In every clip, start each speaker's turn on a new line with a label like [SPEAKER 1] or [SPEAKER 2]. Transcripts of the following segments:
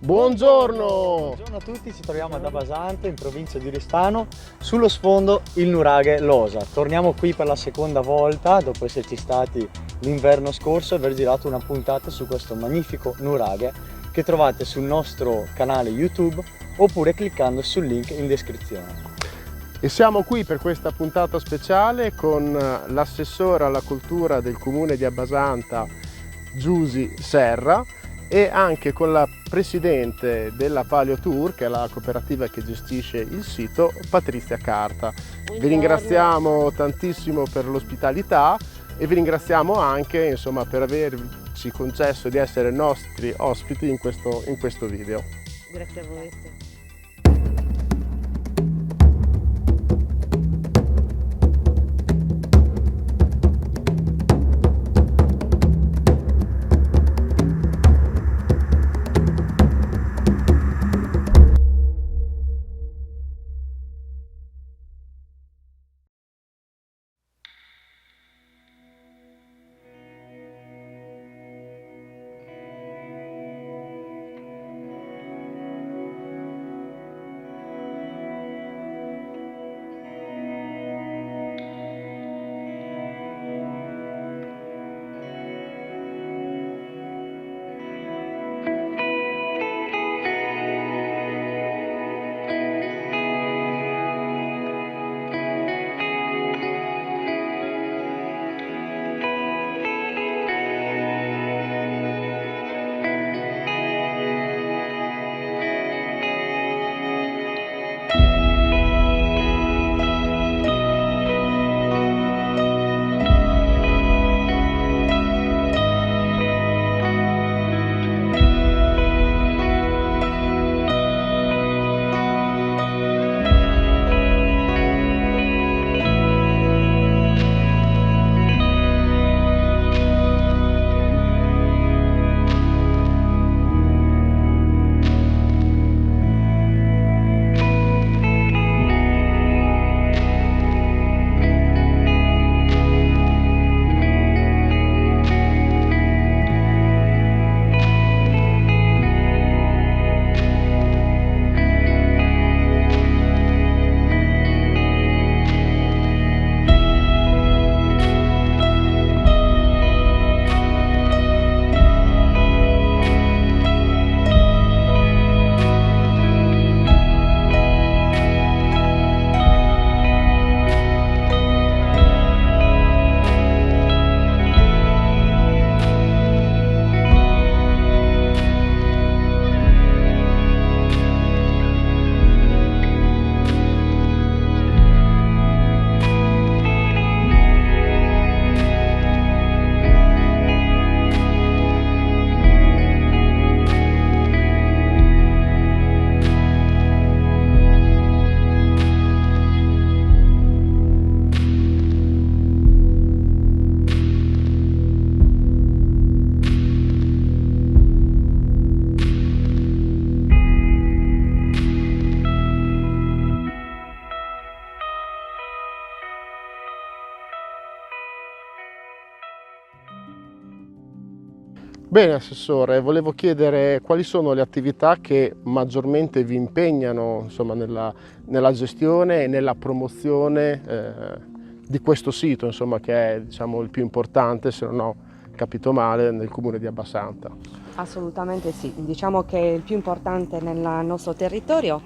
[SPEAKER 1] Buongiorno!
[SPEAKER 2] Buongiorno a tutti, ci troviamo ad Abbasanta, in provincia di Oristano, sullo sfondo il nuraghe Losa. Torniamo qui per la seconda volta, dopo esserci stati l'inverno scorso e aver girato una puntata su questo magnifico nuraghe che trovate sul nostro canale YouTube oppure cliccando sul link in descrizione.
[SPEAKER 1] E siamo qui per questa puntata speciale con l'assessore alla cultura del comune di Abbasanta, Giusy Serra, e anche con la presidente della Palio Tour, che è la cooperativa che gestisce il sito, Patrizia Carta.
[SPEAKER 3] Buongiorno.
[SPEAKER 1] Vi ringraziamo tantissimo per l'ospitalità e vi ringraziamo anche, insomma, per averci concesso di essere nostri ospiti in questo video.
[SPEAKER 3] Grazie a voi.
[SPEAKER 1] Bene Assessore, volevo chiedere quali sono le attività che maggiormente vi impegnano, insomma, nella gestione e nella promozione di questo sito, insomma, che è, diciamo, il più importante, se non ho capito male, nel comune di Abbasanta.
[SPEAKER 3] Assolutamente sì, diciamo che è il più importante nel nostro territorio.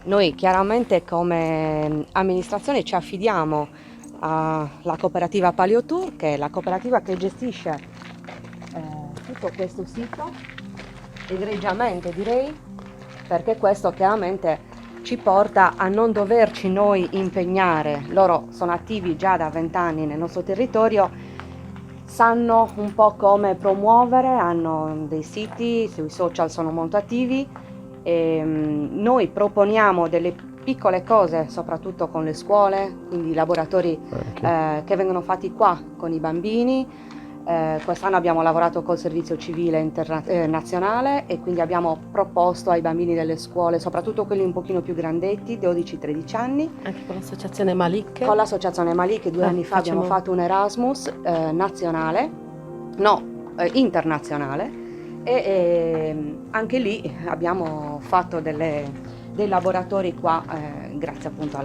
[SPEAKER 3] Noi chiaramente come amministrazione ci affidiamo alla cooperativa Palio Tour, che è la cooperativa che gestisce tutto questo sito, egregiamente direi, perché questo chiaramente ci porta a non doverci noi impegnare. Loro sono attivi già da 20 anni nel nostro territorio, sanno un po' come promuovere, hanno dei siti, sui social sono molto attivi e noi proponiamo delle piccole cose, soprattutto con le scuole, quindi laboratori che vengono fatti qua con i bambini. Quest'anno abbiamo lavorato col servizio civile nazionale e quindi abbiamo proposto ai bambini delle scuole, soprattutto quelli un pochino più grandetti, 12-13 anni.
[SPEAKER 4] Anche con l'associazione Malik?
[SPEAKER 3] Con l'associazione Malik 2 anni fa abbiamo fatto un Erasmus nazionale, no, internazionale, e anche lì abbiamo fatto dei laboratori qua grazie appunto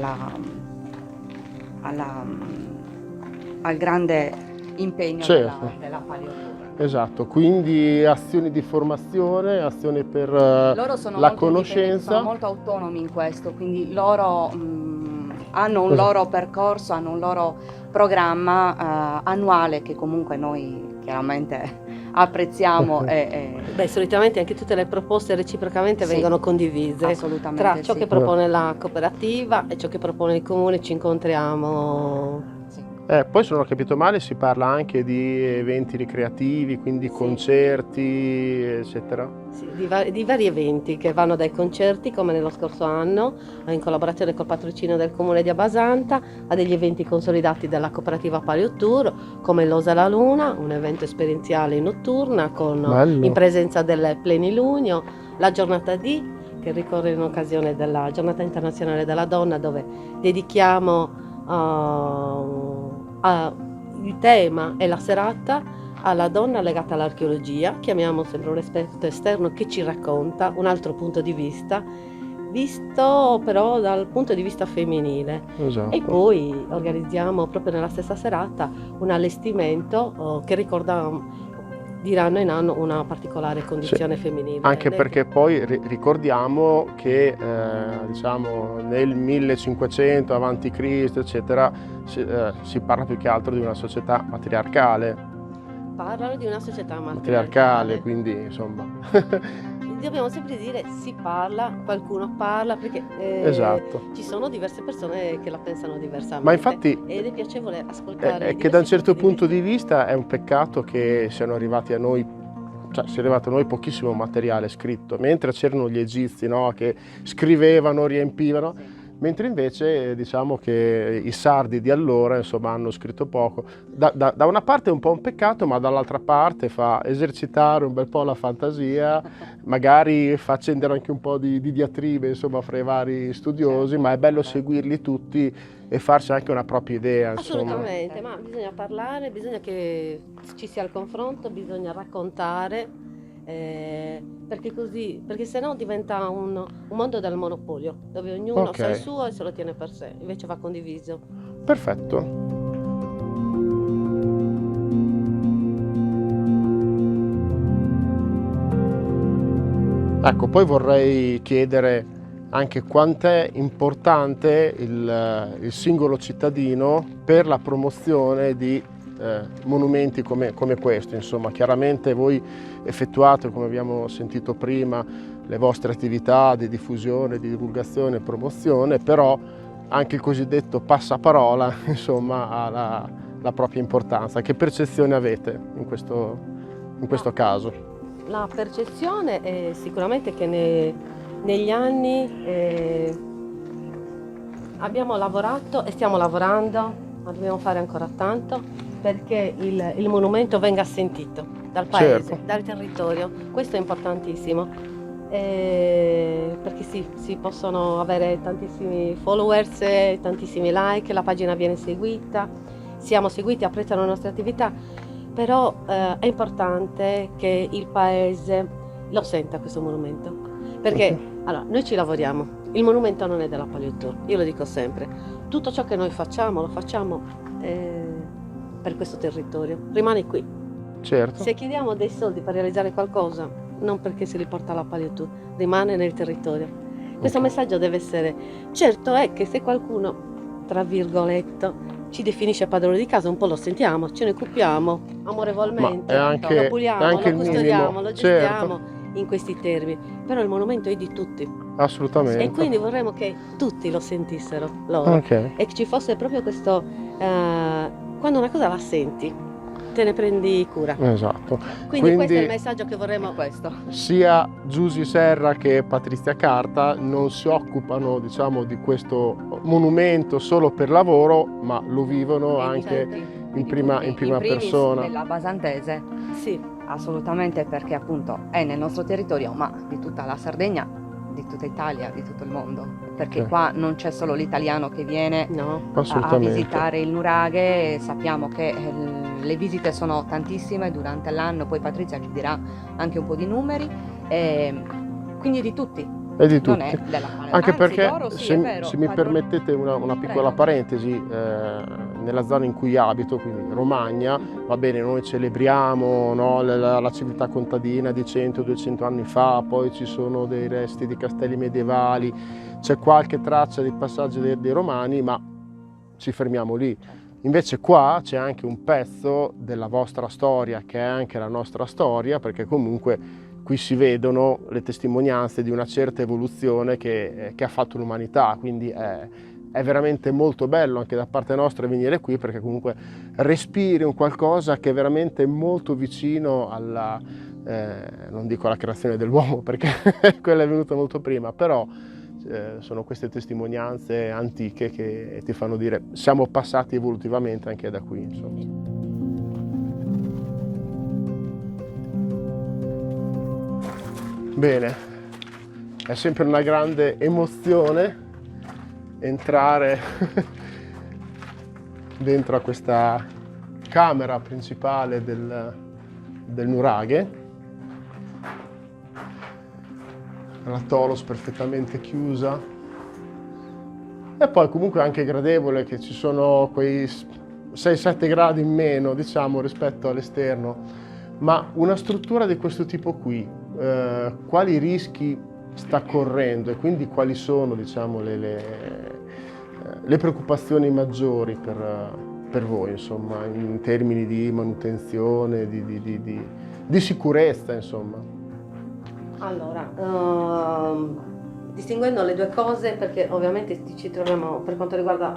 [SPEAKER 3] al grande impegno
[SPEAKER 1] Certo.
[SPEAKER 3] della Paleotour.
[SPEAKER 1] Esatto, quindi azioni di formazione, azioni per
[SPEAKER 3] Loro sono
[SPEAKER 1] la
[SPEAKER 3] molto indipendenti,
[SPEAKER 1] conoscenza.
[SPEAKER 3] sono molto autonomi in questo, quindi loro hanno un
[SPEAKER 1] Esatto.
[SPEAKER 3] loro percorso, hanno un loro programma annuale che comunque noi chiaramente apprezziamo
[SPEAKER 4] Beh, solitamente anche tutte le proposte reciprocamente
[SPEAKER 3] Sì,
[SPEAKER 4] vengono condivise.
[SPEAKER 3] assolutamente
[SPEAKER 4] Tra ciò
[SPEAKER 3] sì.
[SPEAKER 4] che propone la cooperativa e ciò che propone il comune ci incontriamo.
[SPEAKER 3] Sì.
[SPEAKER 1] Poi se non ho capito male si parla anche di eventi ricreativi, quindi
[SPEAKER 4] Sì.
[SPEAKER 1] concerti, eccetera.
[SPEAKER 4] Sì, di vari eventi che vanno dai concerti, come nello scorso anno, in collaborazione col patrocinio del comune di Abbasanta, a degli eventi consolidati dalla cooperativa Paleotour, come l'Osa alla Luna, un evento esperienziale notturna
[SPEAKER 1] Bello.
[SPEAKER 4] in presenza del plenilunio, la giornata D, che ricorre in occasione della Giornata Internazionale della Donna, dove dedichiamo il tema e la serata alla donna legata all'archeologia. Chiamiamo sempre un esperto esterno che ci racconta un altro punto di vista, visto però dal punto di vista femminile.
[SPEAKER 1] Esatto.
[SPEAKER 4] E poi organizziamo proprio nella stessa serata un allestimento che ricorda di anno in anno una particolare condizione femminile.
[SPEAKER 1] Anche perché poi ricordiamo che diciamo nel 1500 avanti Cristo eccetera si parla più che altro di una società matriarcale.
[SPEAKER 4] Parlano di una società
[SPEAKER 1] Matriarcale, quindi insomma.
[SPEAKER 4] Dobbiamo sempre dire si parla, qualcuno parla, perché
[SPEAKER 1] Esatto.
[SPEAKER 4] ci sono diverse persone che la pensano diversamente.
[SPEAKER 1] Ma infatti
[SPEAKER 4] ed è piacevole ascoltare.
[SPEAKER 1] è che da un certo punto di vista è un peccato che siano arrivati a noi, cioè sia arrivato a noi pochissimo materiale scritto, mentre c'erano gli egizi, no, che scrivevano, riempivano. Mentre invece diciamo che i sardi di allora insomma hanno scritto poco. Da una parte è un po' un peccato, ma dall'altra parte fa esercitare un bel po' la fantasia, magari fa accendere anche un po' di diatribe insomma fra i vari studiosi, ma è bello seguirli tutti e farsi anche una propria idea. Insomma.
[SPEAKER 4] Assolutamente, ma bisogna parlare, bisogna che ci sia il confronto, bisogna raccontare. Perché sennò diventa un mondo del monopolio, dove ognuno sa il suo e se lo tiene per sé, invece va condiviso.
[SPEAKER 1] Perfetto. Ecco, poi vorrei chiedere anche quant'è importante il singolo cittadino per la promozione di monumenti come questo. Insomma, chiaramente voi effettuate, come abbiamo sentito prima, le vostre attività di diffusione, di divulgazione e promozione, però anche il cosiddetto passaparola insomma, ha la propria importanza. Che percezione avete in questo caso?
[SPEAKER 4] La percezione è sicuramente che negli anni abbiamo lavorato e stiamo lavorando, ma dobbiamo fare ancora tanto perché il monumento venga sentito dal paese,
[SPEAKER 1] Certo.
[SPEAKER 4] dal territorio. Questo è importantissimo, perché sì, si possono avere tantissimi followers, tantissimi like, la pagina viene seguita, siamo seguiti, apprezzano le nostre attività, però è importante che il paese lo senta questo monumento, perché allora, noi ci lavoriamo, il monumento non è della Paleotour, io lo dico sempre, tutto ciò che noi facciamo lo facciamo per questo territorio, rimane qui.
[SPEAKER 1] Certo.
[SPEAKER 4] Se chiediamo dei soldi per realizzare qualcosa, non perché se li porta la Paleotour, rimane nel territorio. Questo messaggio deve essere, certo è che se qualcuno, tra virgolette, ci definisce padrone di casa, un po' lo sentiamo, ce ne occupiamo amorevolmente,
[SPEAKER 1] Ma è anche,
[SPEAKER 4] lo puliamo,
[SPEAKER 1] è anche
[SPEAKER 4] lo
[SPEAKER 1] il
[SPEAKER 4] custodiamo,
[SPEAKER 1] minimo.
[SPEAKER 4] lo gestiamo
[SPEAKER 1] Certo,
[SPEAKER 4] in questi termini, però il monumento è di tutti
[SPEAKER 1] assolutamente.
[SPEAKER 4] e quindi vorremmo che tutti lo sentissero loro
[SPEAKER 1] Ok.
[SPEAKER 4] e che ci fosse proprio questo, quando una cosa la senti, te ne prendi cura.
[SPEAKER 1] Esatto.
[SPEAKER 4] Quindi questo è il messaggio che vorremmo.
[SPEAKER 3] Questo.
[SPEAKER 1] Sia Giusy Serra che Patrizia Carta non si occupano, diciamo, di questo monumento solo per lavoro, ma lo vivono anche in prima
[SPEAKER 3] primis
[SPEAKER 1] persona.
[SPEAKER 3] Nella Basantese,
[SPEAKER 4] Sì,
[SPEAKER 3] assolutamente, perché appunto è nel nostro territorio, ma di tutta la Sardegna, di tutta Italia, di tutto il mondo, perché
[SPEAKER 1] Sì.
[SPEAKER 3] qua non c'è solo l'italiano che viene
[SPEAKER 4] no.
[SPEAKER 3] a
[SPEAKER 1] Assolutamente.
[SPEAKER 3] visitare il nuraghe, sappiamo che le visite sono tantissime durante l'anno, poi Patrizia ci dirà anche un po' di numeri, quindi di tutti.
[SPEAKER 1] E di
[SPEAKER 3] Non
[SPEAKER 1] tutti.
[SPEAKER 3] è della Padania.
[SPEAKER 1] Anche
[SPEAKER 3] Anzi,
[SPEAKER 1] perché,
[SPEAKER 3] loro sì, è vero,
[SPEAKER 1] se mi permettete una piccola
[SPEAKER 3] Prego.
[SPEAKER 1] parentesi, nella zona in cui abito, quindi Romagna, va bene, noi celebriamo, no, la civiltà contadina di 100-200 anni fa, poi ci sono dei resti di castelli medievali, c'è qualche traccia di passaggio dei Romani, ma ci fermiamo lì. Invece qua c'è anche un pezzo della vostra storia, che è anche la nostra storia, perché comunque qui si vedono le testimonianze di una certa evoluzione che ha fatto l'umanità, quindi è veramente molto bello anche da parte nostra venire qui, perché comunque respiri un qualcosa che è veramente molto vicino alla, non dico alla creazione dell'uomo, perché quella è venuta molto prima, però sono queste testimonianze antiche che ti fanno dire siamo passati evolutivamente anche da qui, insomma. Bene, è sempre una grande emozione entrare dentro a questa camera principale del nuraghe. La Tolos perfettamente chiusa. E poi comunque anche gradevole che ci sono quei 6-7 gradi in meno, diciamo, rispetto all'esterno. Ma una struttura di questo tipo qui, quali rischi sta correndo e quindi quali sono, diciamo, le preoccupazioni maggiori per voi, insomma, in termini di manutenzione, di sicurezza, insomma?
[SPEAKER 4] Allora, distinguendo le due cose, perché ovviamente ci troviamo, per quanto riguarda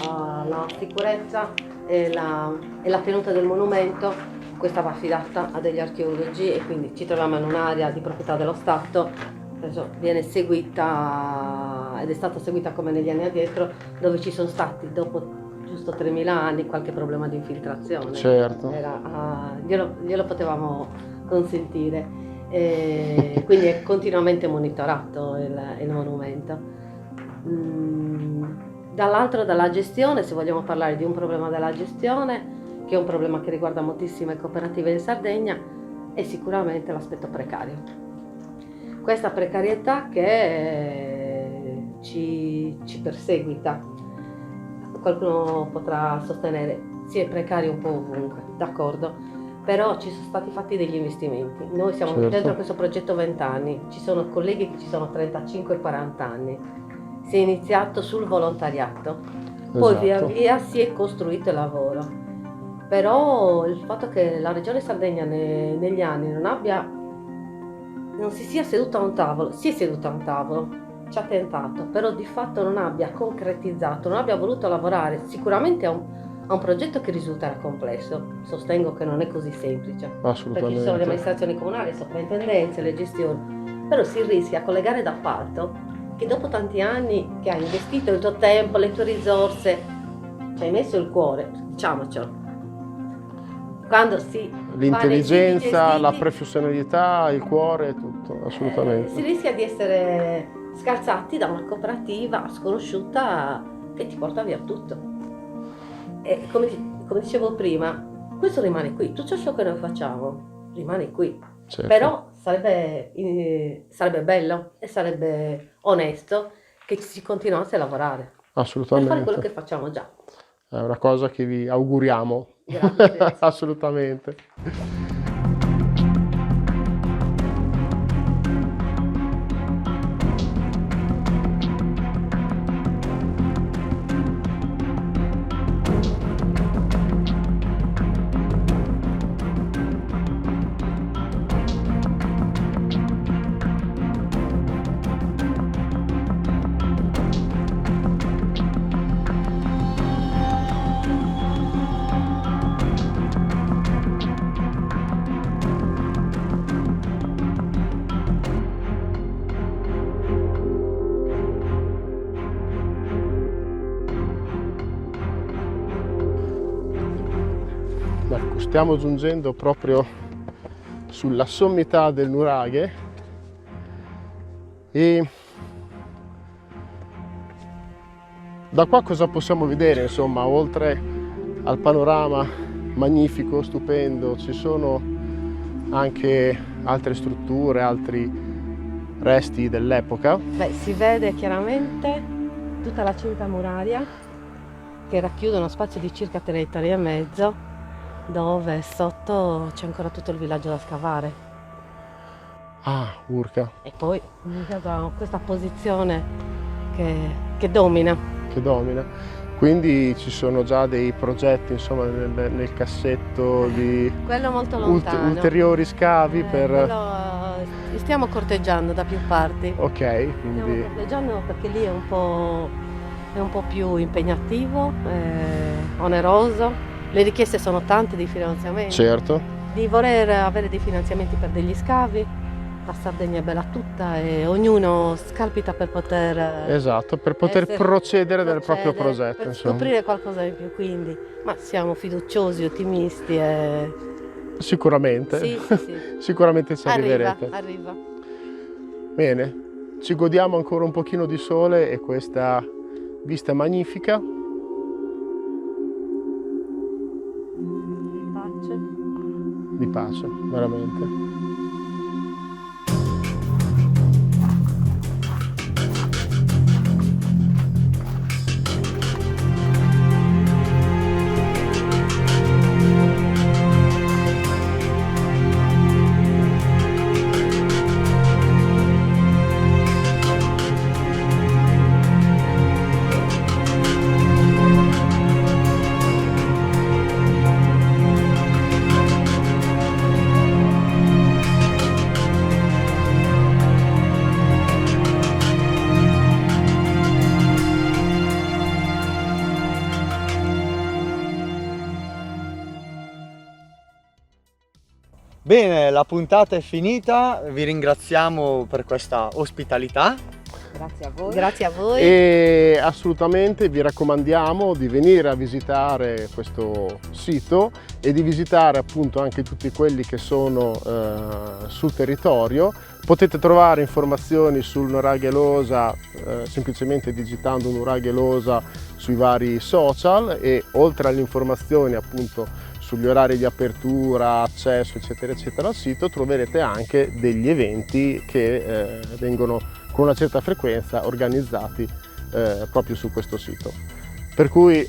[SPEAKER 4] la sicurezza e la tenuta del monumento, questa va affidata a degli archeologi e quindi ci troviamo in un'area di proprietà dello Stato, perciò viene seguita ed è stata seguita come negli anni addietro, dove ci sono stati dopo giusto 3.000 anni qualche problema di infiltrazione.
[SPEAKER 1] Certo.
[SPEAKER 4] Glielo potevamo consentire, quindi è continuamente monitorato il monumento. Dall'altro, dalla gestione, se vogliamo parlare di un problema della gestione, che è un problema che riguarda moltissime cooperative in Sardegna, è sicuramente l'aspetto precario. Questa precarietà che ci perseguita. Qualcuno potrà sostenere sì, è precario un po' ovunque, d'accordo, però ci sono stati fatti degli investimenti. Noi siamo dentro questo progetto 20 anni, ci sono colleghi che ci sono 35-40 anni. Si è iniziato sul volontariato, poi via via si è costruito il lavoro. Però il fatto che la Regione Sardegna negli anni non si sia seduta a un tavolo, si è seduta a un tavolo, ci ha tentato, però di fatto non abbia concretizzato, non abbia voluto lavorare sicuramente a un progetto che risulterà complesso. Sostengo che non è così semplice, perché ci sono le amministrazioni comunali, le soprintendenze, le gestioni, però si rischia con le gare d'appalto che dopo tanti anni che hai investito il tuo tempo, le tue risorse, ci hai messo il cuore, diciamocelo. Quando
[SPEAKER 1] l'intelligenza, la professionalità, il cuore, tutto, assolutamente.
[SPEAKER 4] Si rischia di essere scalzati da una cooperativa sconosciuta che ti porta via tutto. E come dicevo prima, questo rimane qui, tutto ciò che noi facciamo rimane qui.
[SPEAKER 1] Certo.
[SPEAKER 4] Però sarebbe bello e sarebbe onesto che si continuasse a lavorare.
[SPEAKER 1] Assolutamente.
[SPEAKER 4] Per fare quello che facciamo già.
[SPEAKER 1] È una cosa che vi auguriamo.
[SPEAKER 4] Grazie.
[SPEAKER 1] Assolutamente. Ecco, stiamo giungendo proprio sulla sommità del nuraghe e da qua cosa possiamo vedere, insomma, oltre al panorama magnifico, stupendo. Ci sono anche altre strutture, altri resti dell'epoca.
[SPEAKER 4] Beh, si vede chiaramente tutta la cinta muraria che racchiude uno spazio di circa 3,5 ettari, dove sotto c'è ancora tutto il villaggio da scavare.
[SPEAKER 1] Ah, urca,
[SPEAKER 4] E poi questa posizione che domina.
[SPEAKER 1] che domina. Quindi ci sono già dei progetti, insomma, nel cassetto di
[SPEAKER 4] Quello molto lontano.
[SPEAKER 1] ulteriori scavi per...
[SPEAKER 4] Li stiamo corteggiando da più parti.
[SPEAKER 1] Ok,
[SPEAKER 4] Stiamo
[SPEAKER 1] quindi...
[SPEAKER 4] corteggiando perché lì è un po' più impegnativo, oneroso. Le richieste sono tante di finanziamenti.
[SPEAKER 1] Certo.
[SPEAKER 4] Di voler avere dei finanziamenti per degli scavi. La Sardegna è bella tutta e ognuno scalpita per poter
[SPEAKER 1] Esatto, per poter procedere nel proprio progetto,
[SPEAKER 4] per
[SPEAKER 1] insomma.
[SPEAKER 4] scoprire qualcosa in più, quindi ma siamo fiduciosi, ottimisti e
[SPEAKER 1] Sicuramente,
[SPEAKER 4] sì.
[SPEAKER 1] sicuramente ci arriverete.
[SPEAKER 4] Arriva.
[SPEAKER 1] Bene, ci godiamo ancora un pochino di sole e questa vista magnifica.
[SPEAKER 4] Pace.
[SPEAKER 1] Di pace, veramente.
[SPEAKER 2] Bene, la puntata è finita, vi ringraziamo per questa ospitalità.
[SPEAKER 3] Grazie a voi.
[SPEAKER 4] Grazie a voi.
[SPEAKER 1] E assolutamente vi raccomandiamo di venire a visitare questo sito e di visitare appunto anche tutti quelli che sono sul territorio. Potete trovare informazioni sul Nuraghe Losa semplicemente digitando Nuraghe Losa sui vari social, e oltre alle informazioni appunto sugli orari di apertura, accesso eccetera eccetera al sito, troverete anche degli eventi che vengono con una certa frequenza organizzati proprio su questo sito. Per cui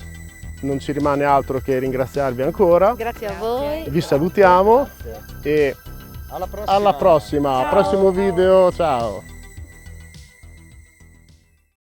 [SPEAKER 1] non ci rimane altro che ringraziarvi ancora,
[SPEAKER 4] Grazie a voi.
[SPEAKER 1] vi salutiamo
[SPEAKER 2] Grazie.
[SPEAKER 1] e
[SPEAKER 2] Alla prossima.
[SPEAKER 1] alla prossima,
[SPEAKER 4] Ciao.
[SPEAKER 1] prossimo video, ciao!